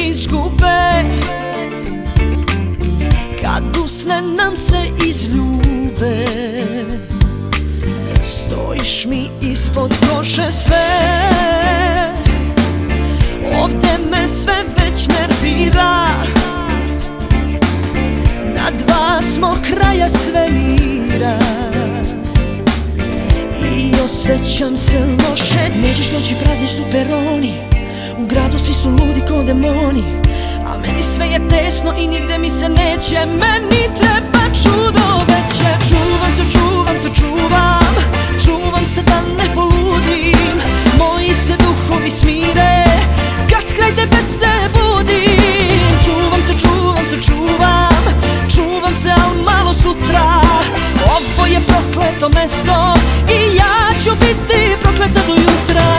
izgube, kad usne nam se izljube. Stojiš mi ispod kože sve, ovdje me sve već nervira. Na dva smo kraja svemira i osjećam se loše. Nećeš doći, prazni su peroni, u gradu svi su ludi ko demoni, a meni sve je tesno i nigde mi se neće. Meni treba čudo veće. Čuvam se, čuvam se, čuvam, čuvam se da ne poludim. Moji se duhovi smire kad kraj tebe se budim. Čuvam se, čuvam se, čuvam, čuvam se, al malo sutra. Ovo je prokleto mesto i ja ću biti prokleta do jutra.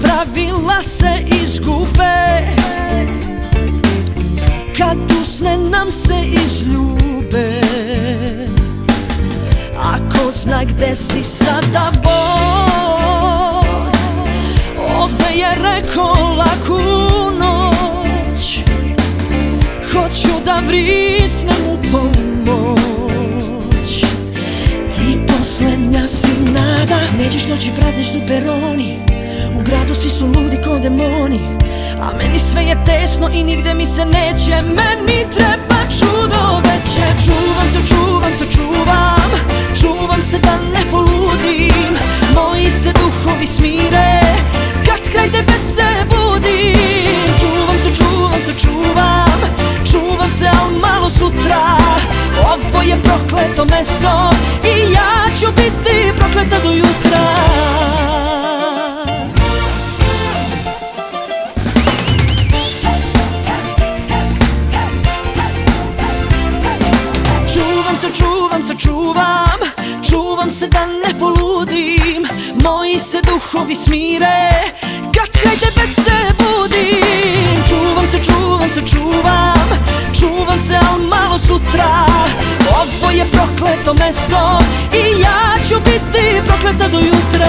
Pravila se izgube, kad usne nam se izljube. Ako zna gde si sada Bog, ovde je rekao laku noć. Hoću da vrisnem u tom moć. Ti poslednja si nada, nećeš doći, prazni su peroni, u gradu svi su ludi ko demoni, a meni sve je tesno i nigde mi se neće. Meni treba čudo veće. Čuvam se, čuvam se, čuvam, čuvam se da ne poludim. Moji se duhovi smire kad kraj tebe se budim. Čuvam se, čuvam se, čuvam, čuvam se, al malo sutra. Ovo je prokleto mesto i ja ću biti prokleta do jutra. Čuvam se, čuvam, čuvam se da ne poludim. Moji se duhovi smire kad kraj tebe se budim. Čuvam se, čuvam se, čuvam, čuvam se, al malo sutra. Ovo je prokleto mesto i ja ću biti prokleta do jutra.